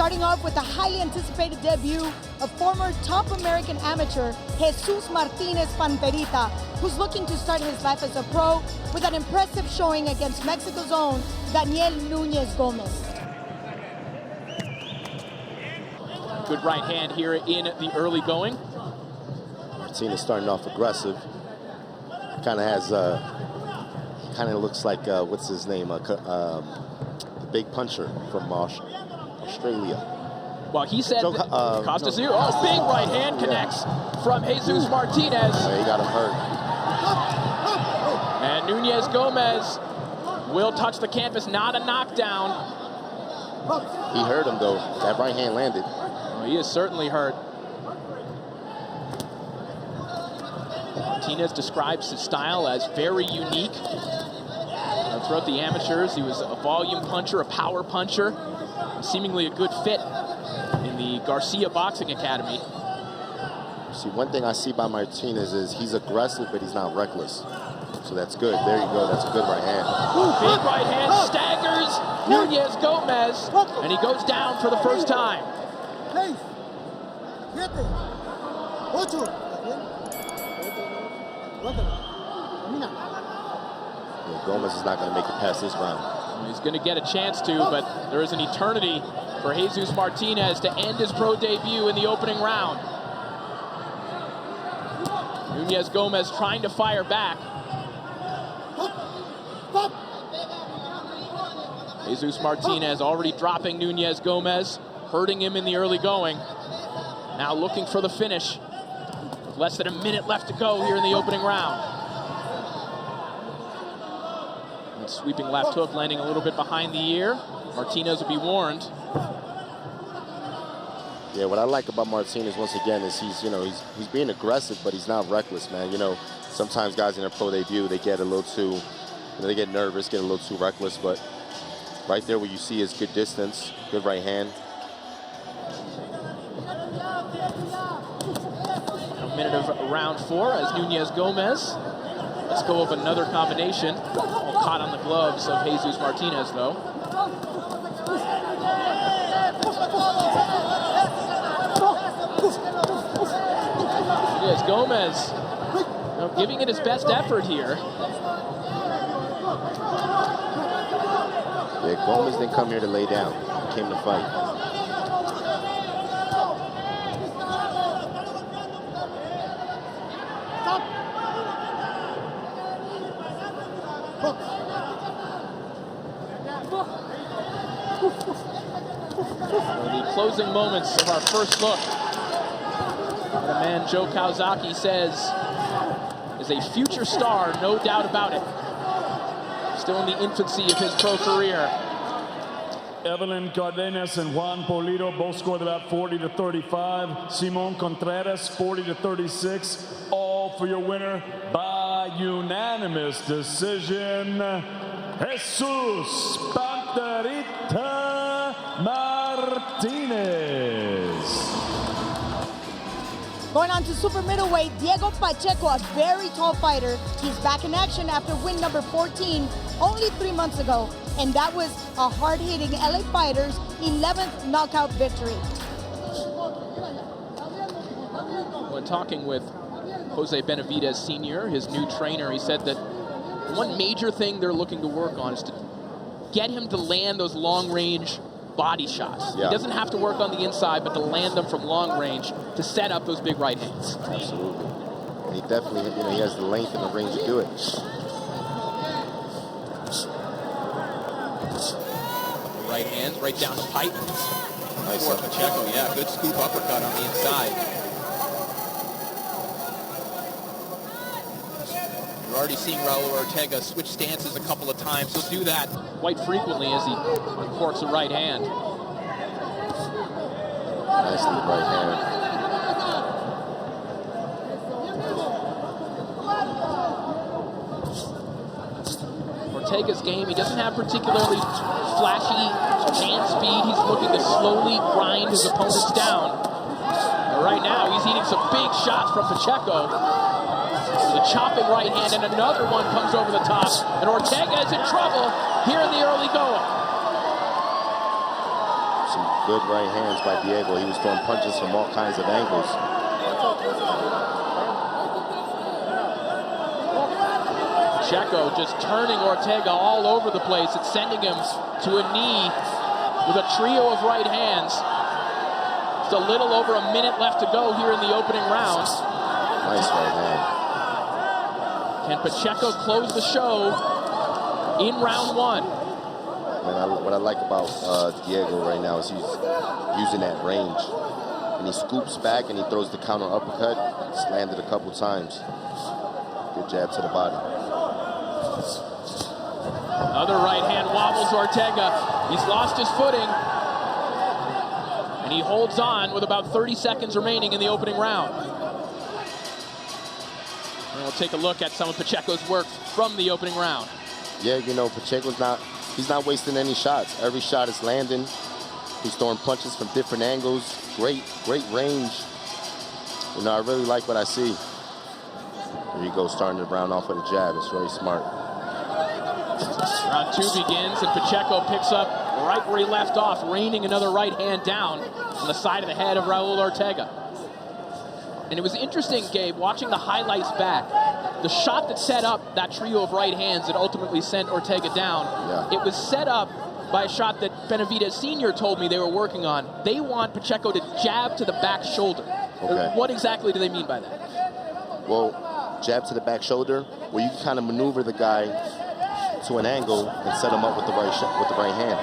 Starting off with the highly anticipated debut of former top American amateur Jesus Martinez Panterita, who's looking to start his life as a pro with an impressive showing against Mexico's own Daniel Nunez Gomez. Good right hand here in the early going. Martinez starting off aggressive. Kind of has, kind of looks like, what's his name? The big puncher from Australia. Well, he said Costa Zero. Oh, big right hand connects from Jesus Martinez. Yeah, he got him hurt. And Nunez Gomez will touch the canvas, not a knockdown. He hurt him, though. That right hand landed. Well, he is certainly hurt. Martinez describes his style as very unique. Throughout the amateurs, he was a volume puncher, a power puncher, seemingly a good fit in the Garcia Boxing Academy. See, one thing I see by Martinez is he's aggressive, but he's not reckless. So that's good. There you go. That's a good right hand. Big right hand staggers Nunez Gomez, and he goes down for the first time. Gomez is not going to make it past this round. He's going to get a chance to, but there is an eternity for Jesus Martinez to end his pro debut in the opening round. Nunez Gomez trying to fire back. Jesus Martinez already dropping Nunez Gomez, hurting him in the early going. Now looking for the finish. With less than a minute left to go here in the opening round. And sweeping left hook landing a little bit behind the ear. Martinez will be warned. Yeah, what I like about Martinez once again is he's being aggressive, but he's not reckless, man. You know, sometimes guys in their pro debut, they get a little too, they get nervous, get a little too reckless, but right there what you see is good distance, good right hand. A minute of round 4 as Nunez Gomez lets go of another combination. All caught on the gloves of Jesus Martinez, though. Nunez Gomez giving it his best effort here. Yeah, Gomez didn't come here to lay down. He came to fight. The closing moments of our first look. The man Joe Kawasaki says is a future star, no doubt about it. Still in the infancy of his pro career. Evelyn Cardenas and Juan Polito both scored about 40-35. Simon Contreras 40-36. All for your winner by unanimous decision. Jesus Panterita Martinez. Going on to super middleweight, Diego Pacheco, a very tall fighter. He's back in action after win number 14 only 3 months ago. And that was a hard-hitting LA Fighters' 11th knockout victory. When talking with Jose Benavidez Sr., his new trainer, he said that one major thing they're looking to work on is to get him to land those long-range body shots. Yeah. He doesn't have to work on the inside, but to land them from long range to set up those big right hands. Absolutely. And he definitely, he has the length and the range to do it. Right hands, right down the pipe. Nice For Pacheco, yeah, good scoop uppercut on the inside. You're already seeing Raul Ortega switch stances a couple of times. He'll do that quite frequently as he uncorks a right hand. Nicely right hand. Ortega's game, he doesn't have particularly flashy hand speed. He's looking to slowly grind his opponents down. And right now, he's eating some big shots from Pacheco. The chopping right hand, and another one comes over the top. And Ortega is in trouble here in the early going. Some Good right hands by Diego. He was throwing punches from all kinds of angles. Pacheco just turning Ortega all over the place. It's sending him to a knee with a trio of right hands. Just a little over a minute left to go here in the opening round. Nice right hand. Can Pacheco close the show in round one? Man, what I like about Diego right now is he's using that range. And he scoops back and he throws the counter uppercut. It's landed a couple times. Good jab to the body. Other right hand wobbles Ortega. He's lost his footing. And he holds on with about 30 seconds remaining in the opening round. And we'll take a look at some of Pacheco's work from the opening round. Yeah, you know, Pacheco's he's not wasting any shots. Every shot is landing. He's throwing punches from different angles. Great range. You know, I really like what I see. There you go, starting the round off with a jab. It's very smart. Round two begins, and Pacheco picks up right where he left off, raining another right hand down on the side of the head of Raul Ortega. And it was interesting, Gabe, watching the highlights back. The shot that set up that trio of right hands that ultimately sent Ortega down, It was set up by a shot that Benavidez Sr. told me they were working on. They want Pacheco to jab to the back shoulder. Okay. What exactly do they mean by that? Well, jab to the back shoulder, where you can kind of maneuver the guy to an angle and set him up with the right hand.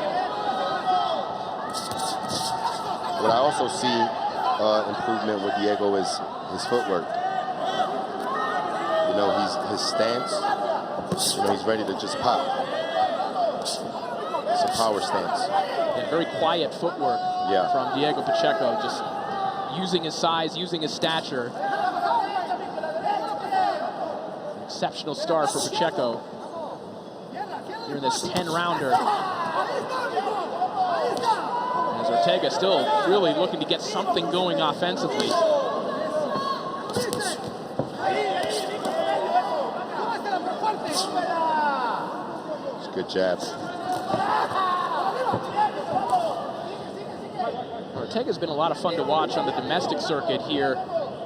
What I also see improvement with Diego is his footwork. You know, his stance. You know, he's ready to just pop. It's a power stance. Yeah, very quiet footwork from Diego Pacheco, just using his size, using his stature. An exceptional start for Pacheco here in this 10-rounder. As Ortega still really looking to get something going offensively. It's a good jab. Ortega's been a lot of fun to watch on the domestic circuit here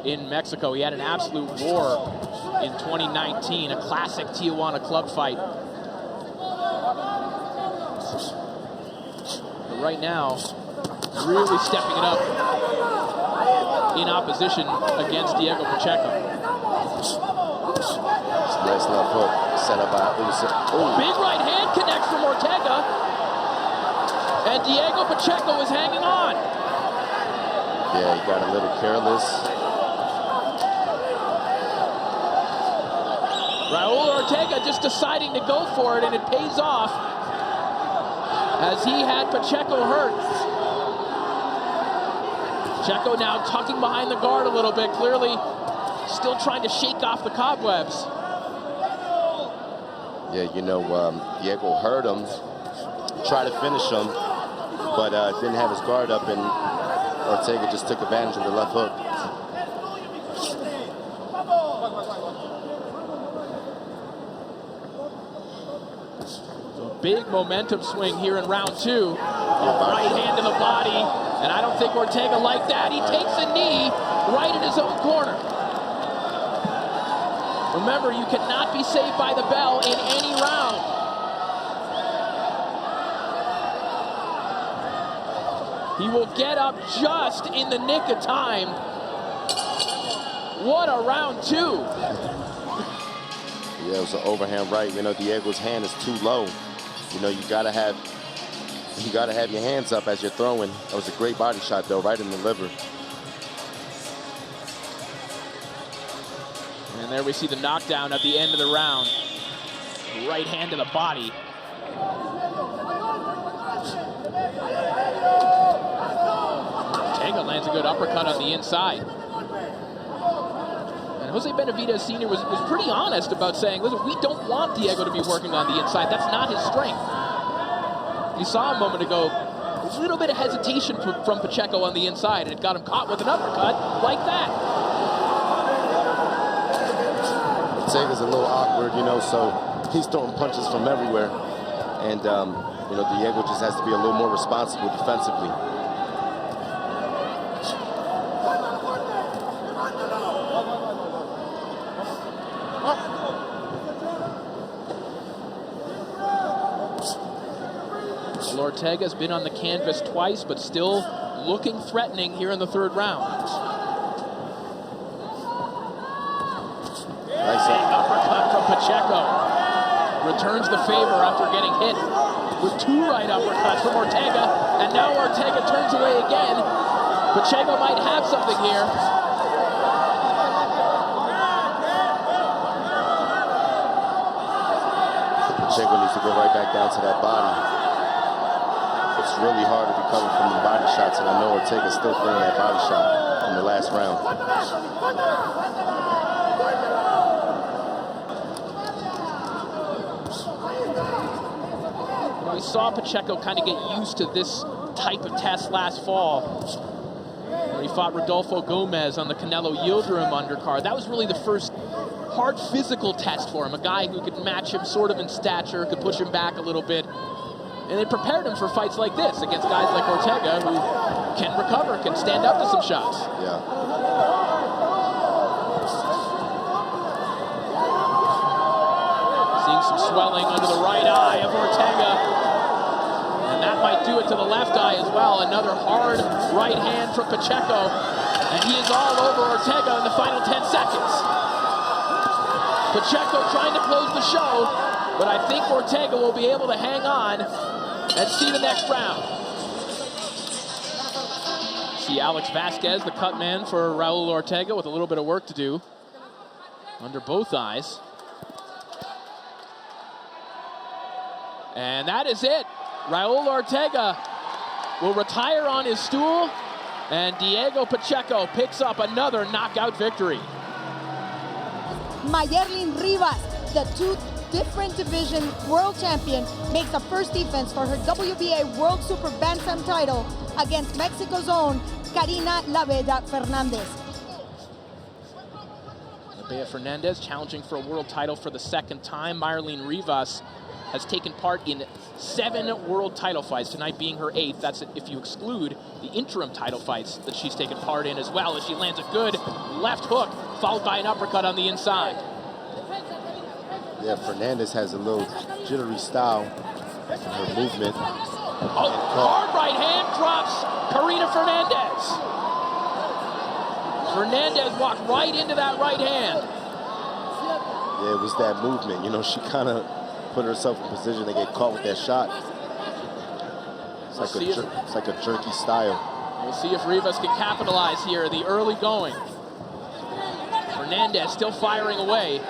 in Mexico. He had an absolute war in 2019, a classic Tijuana club fight. But right now, really stepping it up in opposition against Diego Pacheco. Nice left hook set up by Big right hand connects from Ortega, and Diego Pacheco is hanging on. Yeah, he got a little careless. Raul Ortega just deciding to go for it, and it pays off as he had Pacheco hurt. Pacheco now tucking behind the guard a little bit, clearly still trying to shake off the cobwebs. Yeah, you know, Diego hurt him, tried to finish him, but didn't have his guard up, and Ortega just took advantage of the left hook. Big momentum swing here in round two. Right hand to the body, and I don't think Ortega liked that. He takes a knee right in his own corner. Remember, you cannot be saved by the bell in any round. He will get up just in the nick of time. What a round two. Yeah, it was an overhand right. You know, Diego's hand is too low. You know, you gotta have your hands up as you're throwing. That was a great body shot though, right in the liver. And there we see the knockdown at the end of the round. Right hand to the body. Ortega lands a good uppercut on the inside. And Jose Benavidez Sr. was pretty honest about saying, listen, we don't want Diego to be working on the inside. That's not his strength. You saw a moment ago, a little bit of hesitation from Pacheco on the inside, and it got him caught with an uppercut like that. Ortega's a little awkward, you know, so he's throwing punches from everywhere. And, you know, Diego just has to be a little more responsible defensively. Raul Ortega's been on the canvas twice, but still looking threatening here in the third round. Nice uppercut from Pacheco. Returns the favor after getting hit with 2 right uppercuts from Ortega. And now Ortega turns away again. Pacheco might have something here. Pacheco needs to go right back down to that body. It's really hard to recover from the body shots, and I know Ortega's still throwing that body shot in the last round. We saw Pacheco kind of get used to this type of test last fall, where he fought Rodolfo Gomez on the Canelo Yildirim undercard. That was really the first hard physical test for him, a guy who could match him sort of in stature, could push him back a little bit. And they prepared him for fights like this against guys like Ortega, who can recover, can stand up to some shots. Yeah. Seeing some swelling under the right eye of Ortega. And that might do it to the left eye as well. Another hard right hand from Pacheco. And he is all over Ortega in the final 10 seconds. Pacheco trying to close the show, but I think Ortega will be able to hang on and see the next round. See Alex Vasquez, the cut man for Raul Ortega, with a little bit of work to do under both eyes. And that is it. Raul Ortega will retire on his stool, and Diego Pacheco picks up another knockout victory. Mayerlin Rivas, the 2 different division world champion, makes a first defense for her WBA World Super Bantam title against Mexico's own Karina La Bella Fernandez. La Bella Fernandez challenging for a world title for the 2nd time. Mayerlin Rivas has taken part in 7 world title fights, tonight being her 8th. That's if you exclude the interim title fights that she's taken part in as well, as she lands a good left hook, followed by an uppercut on the inside. Yeah, Fernandez has a little jittery style in her movement. Oh, hard right hand drops Karina Fernandez. Fernandez walked right into that right hand. Yeah, it was that movement. You know, she kind of put herself in position to get caught with that shot. It's like a jerky style. We'll see if Rivas can capitalize here, the early going. Fernandez still firing away.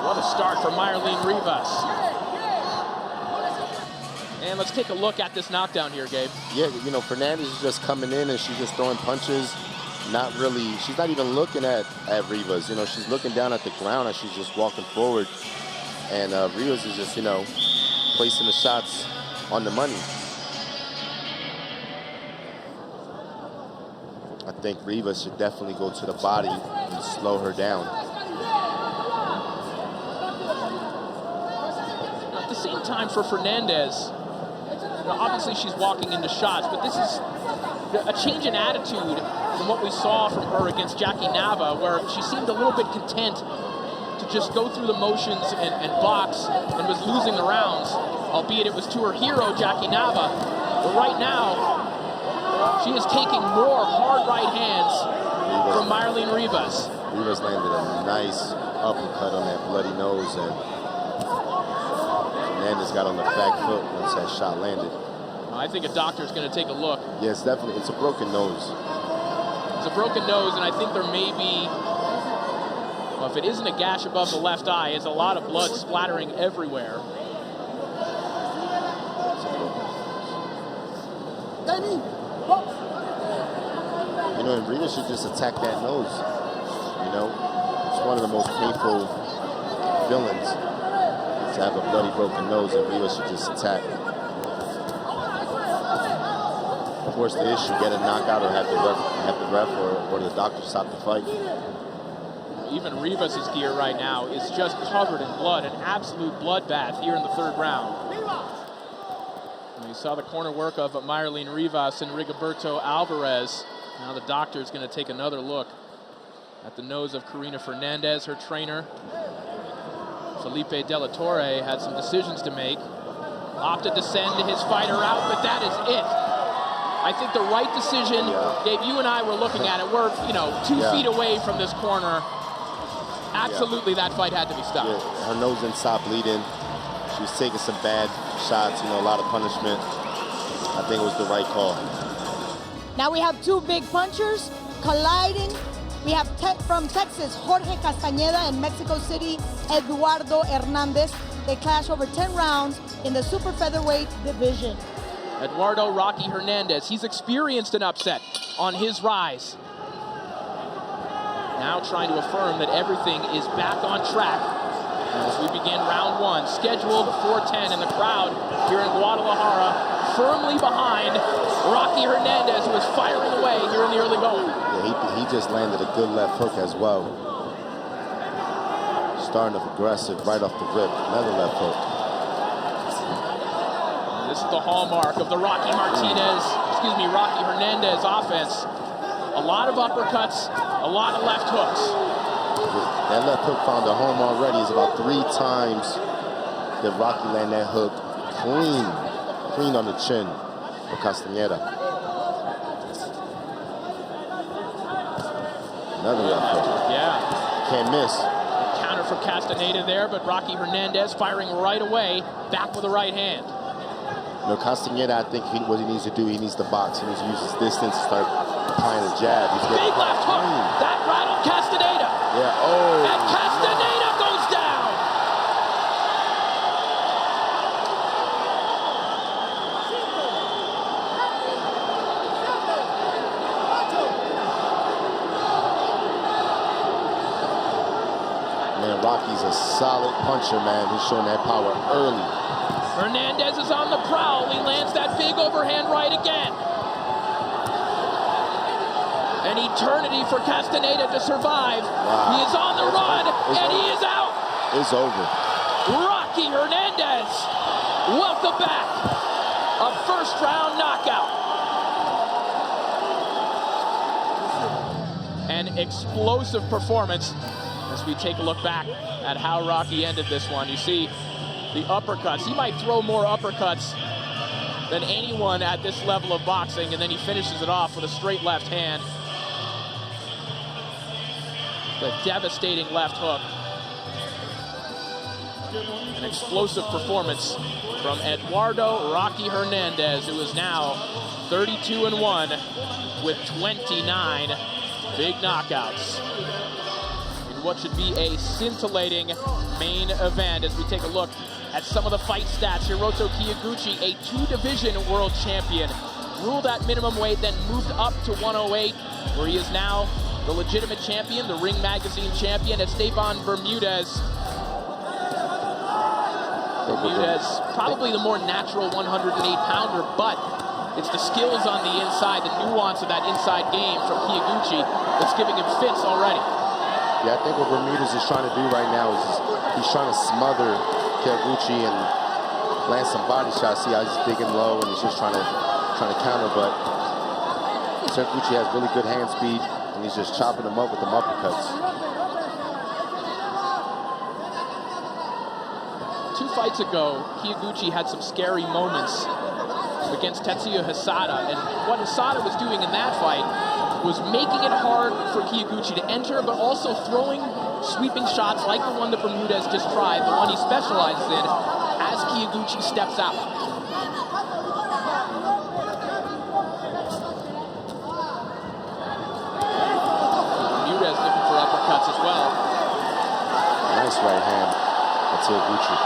What a start for Mayerlin Rivas. And let's take a look at this knockdown here, Gabe. Yeah, you know, Fernandez is just coming in and she's just throwing punches. Not really, she's not even looking at Rivas. You know, she's looking down at the ground and she's just walking forward. And Rivas is just, you know, placing the shots on the money. I think Rivas should definitely go to the body and slow her down. At the same time for Fernandez, you know, obviously she's walking into shots, but this is a change in attitude from what we saw from her against Jackie Nava, where she seemed a little bit content to just go through the motions and box, and was losing the rounds, albeit it was to her hero, Jackie Nava. But right now, she is taking more hard right hands from Mayerlin Rivas. Rivas landed a nice uppercut on that bloody nose, and Fernandez got on the back foot once that shot landed. I think a doctor's going to take a look. Yes, definitely. It's a broken nose. It's a broken nose, and I think there may be, well, if it isn't a gash above the left eye, it's a lot of blood splattering everywhere. You know, and Rivas should just attack that nose. You know, it's one of the most painful villains to have a bloody broken nose, and Rivas should just attack. Of course, the issue, get a knockout or have the ref or the doctor stop the fight. Even Rivas' gear right now is just covered in blood, an absolute bloodbath here in the third round. And you saw the corner work of Mayerlin Rivas and Rigoberto Alvarez. Now the doctor is going to take another look at the nose of Karina Fernandez, her trainer. Felipe De La Torre had some decisions to make. Opted to send his fighter out, but that is it. I think the right decision, Gabe, you and I were looking at it. We're, 2 feet away from this corner. Absolutely, that fight had to be stopped. Yeah, her nose didn't stop bleeding. She was taking some bad shots, a lot of punishment. I think it was the right call. Now we have 2 big punchers colliding. We have from Texas, Jorge Castañeda, and Mexico City, Eduardo Hernandez. They clash over 10 rounds in the super featherweight division. Eduardo Rocky Hernandez, he's experienced an upset on his rise. Now trying to affirm that everything is back on track as we begin round 1, scheduled for 10, and the crowd here in Guadalajara firmly behind Rocky Hernandez, who is firing away here in the early going. Yeah, he just landed a good left hook as well. Starting off aggressive right off the rip. Another left hook. This is the hallmark of the Rocky Hernandez offense. A lot of uppercuts, a lot of left hooks. That left hook found a home already. It's about 3 times that Rocky landed that hook clean on the chin for Castañeda. Another left hook. Yeah. Can't miss. Counter for Castañeda there, but Rocky Hernandez firing right away, back with the right hand. Castañeda, I think what he needs to do, he needs to box. He needs to use his distance, start applying a jab. He's big left hook. That rattled Castañeda. Yeah, oh. And Castañeda goes down. Man, Rocky's a solid puncher, man. He's showing that power early. Hernandez is on the prowl. He lands that big overhand right again. An eternity for Castañeda to survive. Wow. He is on the run, and he is out. It's over. Rocky Hernandez, welcome back. A first-round knockout. An explosive performance as we take a look back at how Rocky ended this one. You see the uppercuts. He might throw more uppercuts than anyone at this level of boxing, and then he finishes it off with a straight left hand. The devastating left hook. An explosive performance from Eduardo Rocky Hernandez, who is now 32-1 with 29 big knockouts in what should be a scintillating main event. As we take a look at some of the fight stats, Hiroto Kyoguchi, a 2-division world champion, ruled at minimum weight, then moved up to 108, where he is now the legitimate champion, the Ring Magazine champion. Esteban Bermudez. Probably the more natural 108-pounder, but it's the skills on the inside, the nuance of that inside game from Kyoguchi that's giving him fits already. Yeah, I think what Bermudez is trying to do right now is he's trying to smother Kyoguchi and land some body shots. See how he's digging low and he's just trying to counter, but Kyoguchi has really good hand speed and he's just chopping him up with the uppercuts. 2 fights ago, Kyoguchi had some scary moments against Tetsuya Hisada, and what Hisada was doing in that fight was making it hard for Kyoguchi to enter, but also throwing sweeping shots like the one that Bermudez just tried, the one he specializes in, as Kyoguchi steps out. Bermudez looking for uppercuts as well. Nice right hand. That's Kyoguchi.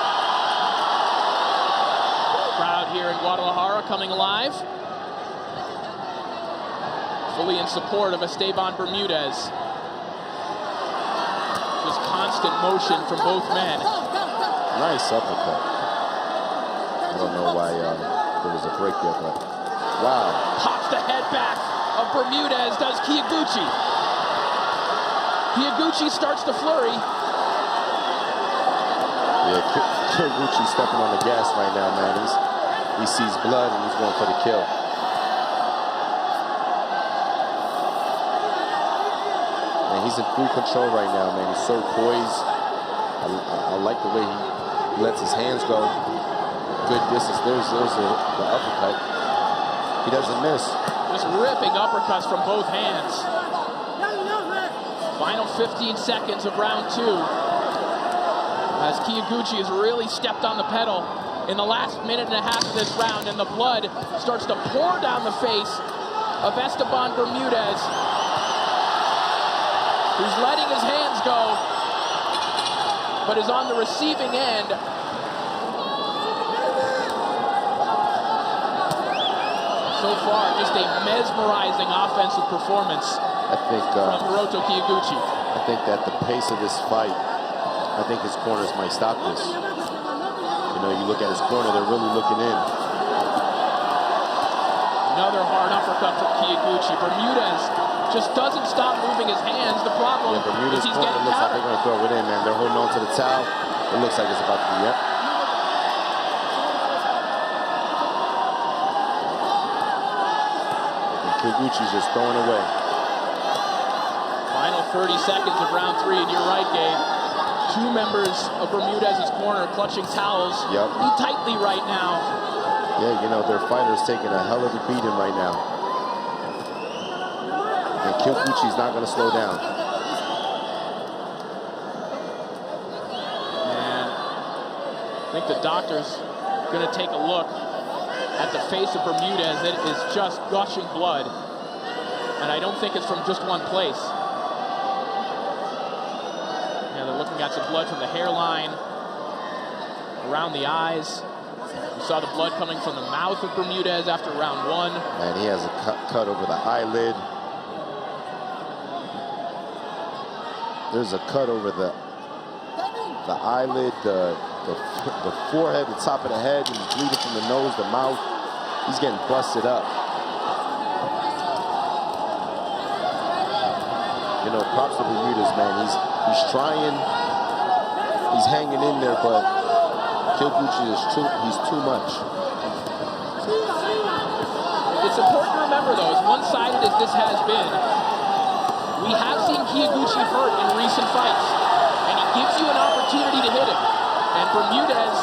Crowd here in Guadalajara coming alive. Fully in support of Esteban Bermudez. Just constant motion from both men. Nice uppercut. I don't know why there was a break there, but wow. Pops the head back of Bermudez, does Kyoguchi. Kyoguchi starts to flurry. Yeah, Kyoguchi stepping on the gas right now, man. He sees blood and he's going for the kill. And he's in full control right now, man. He's so poised. I like the way he lets his hands go. Good distance. There's the uppercut. He doesn't miss. Just ripping uppercuts from both hands. Final 15 seconds of round 2. As Kyoguchi has really stepped on the pedal in the last minute and a half of this round, and the blood starts to pour down the face of Esteban Bermudez, who's letting his hands go, but is on the receiving end. So far, just a mesmerizing offensive performance from Hiroto Kyoguchi. I think that the pace of this fight, I think his corners might stop this. You know, you look at his corner, they're really looking in. Another hard uppercut from Kyoguchi. Bermudez just doesn't stop moving his hands. The problem is he's getting looks like countered. they're going to throw it in, man. They're holding on to the towel. It looks like it's about to be up. And Kyoguchi's just throwing away. Final 30 seconds of round 3, and you're right, Gabe. 2 members of Bermudez's corner clutching towels. Yep. Be tightly right now. Yeah, you know, their fighter's taking a hell of a beating right now. And Kyoguchi's not going to slow down. And I think the doctor's going to take a look at the face of Bermudez. It is just gushing blood. And I don't think it's from just one place. Yeah, they're looking at some blood from the hairline, around the eyes. You saw the blood coming from the mouth of Bermudez after round 1. Man, he has a cut over the eyelid. There's a cut over the eyelid, the forehead, the top of the head, and he's bleeding from the nose, the mouth. He's getting busted up. You know, props to Bermudez, man. He's trying. He's hanging in there, but Kyoguchi he's too much. It's important to remember, though, as one-sided as this has been, we have seen Kyoguchi hurt in recent fights, and he gives you an opportunity to hit him. And Bermudez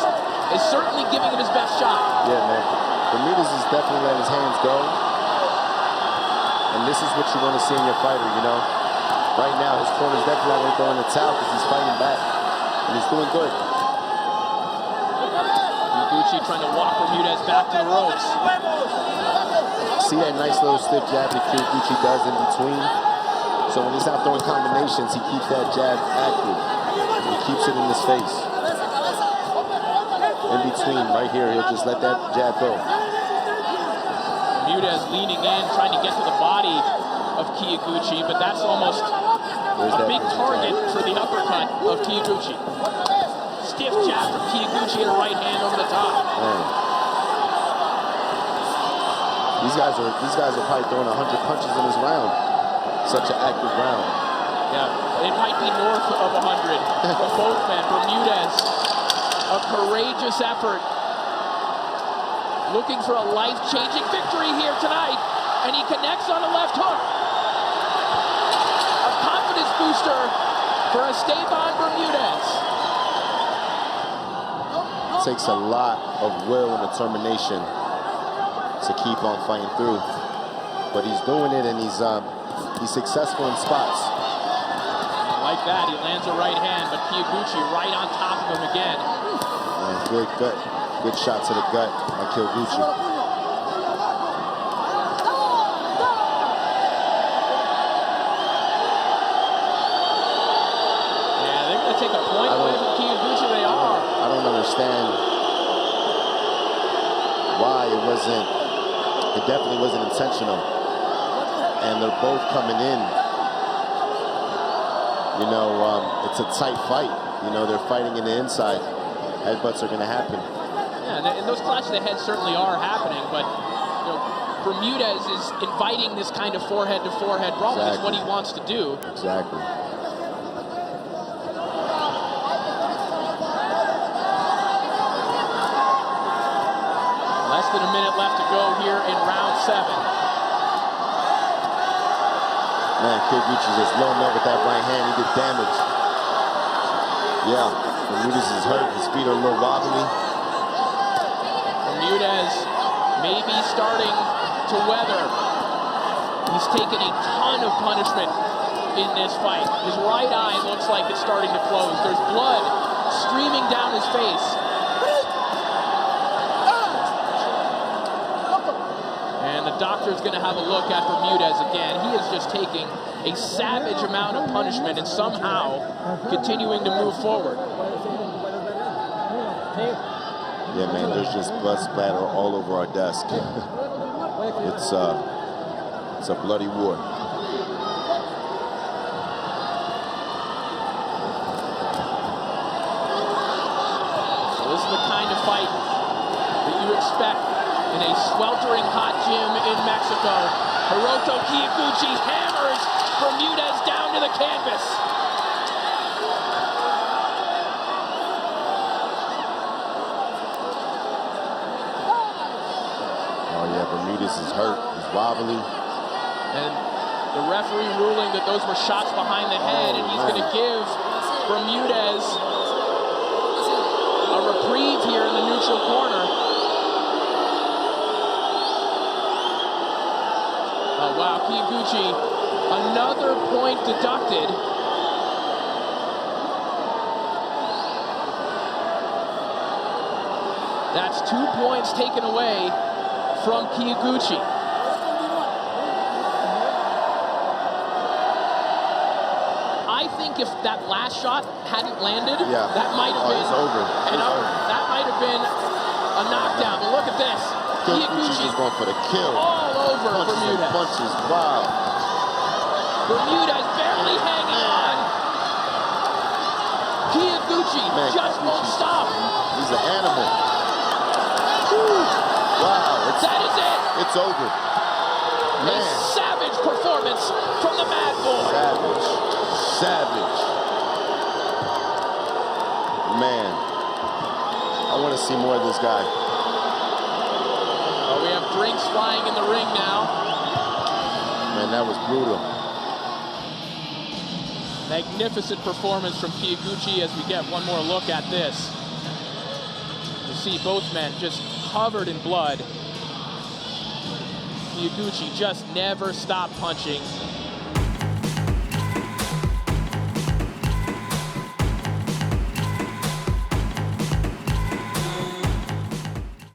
is certainly giving it his best shot. Yeah, man. Bermudez is definitely letting his hands go. And this is what you want to see in your fighter, you know. Right now, his corner's definitely not going to throw in the towel because he's fighting back. And he's doing good. Kyoguchi trying to walk Bermudez back to the ropes. See that nice little stiff jab that Kyoguchi does in between? So when he's not throwing combinations, he keeps that jab active. He keeps it in his face. In between, right here, he'll just let that jab go. Bermudez leaning in, trying to get to the body of Kyoguchi, but that's almost a big target for the uppercut of Kyoguchi. Stiff jab from Kyoguchi and a right hand over the top. Man. These guys are probably throwing 100 punches in this round. Such an active round. Yeah, it might be north of 100 for both men. Bermudez, a courageous effort, looking for a life-changing victory here tonight, and he connects on the left hook. A confidence booster for Esteban Bermudez. It takes a lot of will and determination to keep on fighting through, but he's doing it, and he's successful in spots. Like that, he lands a right hand, but Kyoguchi right on top of him again. Man, good shot to the gut by Kyoguchi. Yeah, they're going to take a point away from Kyoguchi. They are. I don't understand why it definitely wasn't intentional. And they're both coming in. You know, it's a tight fight. You know, they're fighting in the inside. Headbutts are going to happen. Yeah, and those clashes of heads certainly are happening, but you know, Bermudez is inviting this kind of forehead-to-forehead brawl. That's what he wants to do. Exactly. Less than a minute left to go here in round 7. Man, Kyoguchi just loading up with that right hand. He did damage. Yeah, Bermudez is hurt. His feet are a little wobbly. Bermudez maybe starting to weather. He's taken a ton of punishment in this fight. His right eye looks like it's starting to close. There's blood streaming down his face. And the doctor's going to have a look at Bermudez again. He is just taking a savage amount of punishment and somehow continuing to move forward. Yeah, man, there's just blood splatter all over our desk. It's a bloody war. So this is the kind of fight that you expect in a sweltering hot gym in Mexico. Hiroto Kyoguchi hammers Bermudez down to the canvas. Oh yeah, Bermudez is hurt. He's wobbly. And the referee ruling that those were shots behind the head, and he's going to give Bermudez a reprieve here in the neutral corner. Oh wow, Kyoguchi, another point deducted. That's 2 points taken away from Kyoguchi. I think if that last shot hadn't landed, that might have been it's over. That might have been a knockdown. But look at this. Kyoguchi is going for the kill. All over Bermudez. Punches, wow. Bermudez barely hanging on. Kyoguchi just won't stop. He's an animal. Wow. That is it. It's over. Man. A savage performance from the Mad Boy. Savage. Man. I want to see more of this guy. Oh, we have drinks flying in the ring now. Man, that was brutal. Magnificent performance from Kyoguchi as we get one more look at this. You see both men just covered in blood. Kyoguchi just never stopped punching.